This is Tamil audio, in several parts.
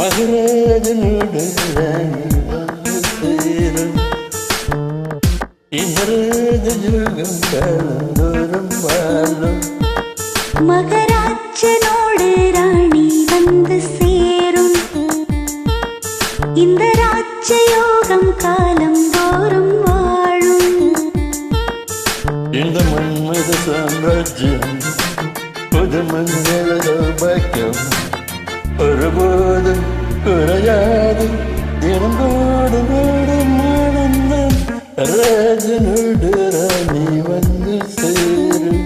மகராஜனோடு ராணி வந்து சேரும் இந்த ராஜயோகம் காலந்தோறும் வாழும் மகராஜனோடு ராணி வந்து சேரும் இந்த ராஜயோகம் காலம் தோறும் வாழும் இந்த மன்மத சாம்ராஜ்யம் புது மங்கள சௌபாக்கியம் ஒருபோதும் குறையாது தினம் கூடும் ஆனந்தம் ராஜனோடு ராணி வந்து சேரும்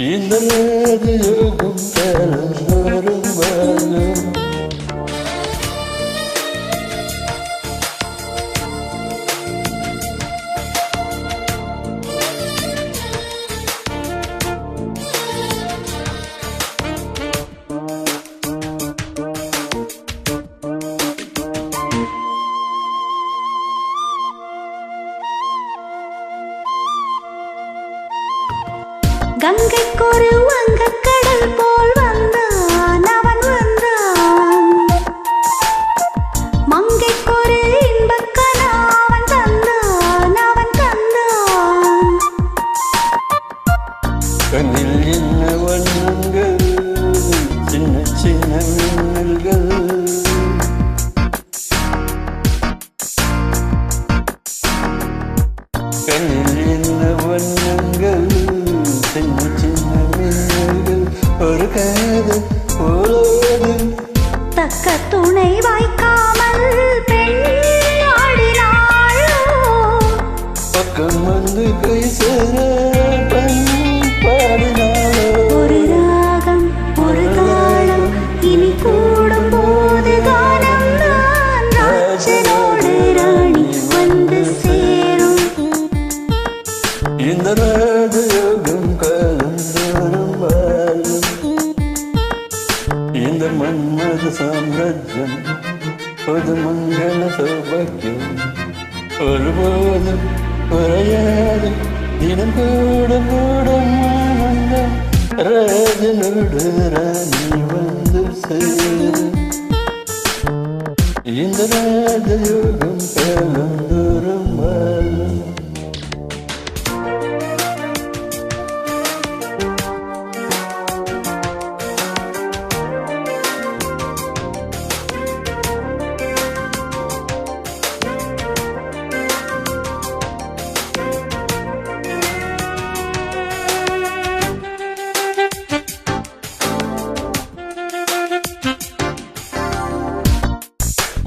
இந்த ராஜயோகம் காலந்தோறும் வாழும் கங்கைக்கொரு வங்கக்கடல் போல் வந்தான் அவன் வந்தான் மங்கைக்கொரு இன்பக்கனா அவன் தந்தான் அவன் தந்தான் கண்ணில் என்ன வண்ணங்கள் சின்ன சின்ன மின்னல்கள் கண்ணில் என்ன வண்ணங்கள் சின்ன சின்ன மின்னல்கள் ஒரு காதல் போலோடு தக்க துணை வாய்க்காமல் பெண் ஆடினாளோ பக்கம் வந்து கை சேர பெண் பாடினாளோ ஒரு ராகம் ஒரு தாளம் இனி கூடும் போது காலம் தான் ராஜனோடு ராணி வந்து சேரும் இந்த ராஜயோகம் காலந்தோறும் வாழும் இந்த மன்மத சாம்ராஜ்யம் பொது மங்கள சௌபாக்கியம் ஒருபோதும் குறையாது தினம் கூடும் கூடும் ஆனந்தம் ராஜனோடு ராணி வந்து சேரும் இந்த ராஜயோகம் காலந்தோறும் வாழும்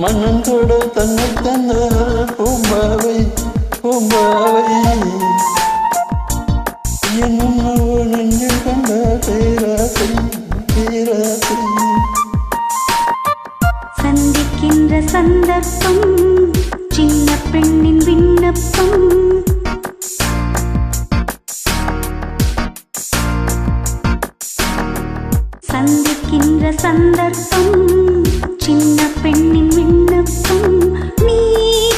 மன்னன் கூட தன்னை தந்த பூம்பாவை பூம்பாவை என்னோ நெஞ்சில் கண்ட பேராசை பேராசை சந்திக்கின்ற சந்தர்ப்பம் சின்ன பெண்ணின் விண்ணப்பம் சந்திக்கின்ற சந்தர்ப்பம் சின்ன பெண்ணின் விண்ணப்பம் நீ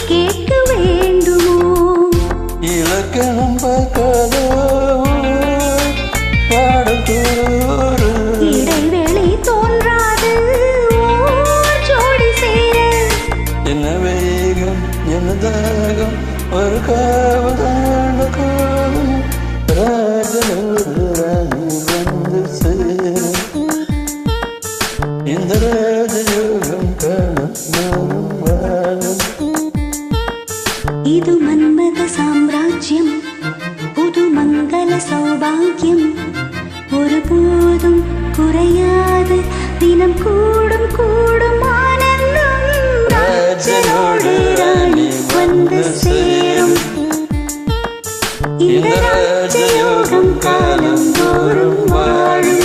கேட்க வேண்டுமோ இலக்கணம் பார்க்காதோ பாடத்தோறு இடைவெளி தோன்றாது ஓர் ஜோடி சேர என்ன வேகம் என்ன தாகம் ஒரு காவதான கோலம் ராஜனோடு ராணி வந்து சேரும் இந்த ராஜயோகம் காலந்தோறும் வாழும் இது மன்மத சாம்ராஜ்யம் புது மங்கள சௌபாகியம் ஒருபோதும் குறையாது தினம் கூடும் கூடும் ஆனந்தம் ராஜனோடு ராணி வந்து சேரும் இந்த ராஜயோகம் காலந்தோறும் வாழும்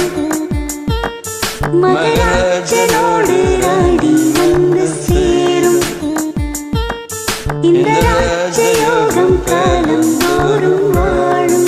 மகராஜனோடு ராணி வந்து சேரும் இந்த ராஜயோகம் காலந்தோறும் வாழும்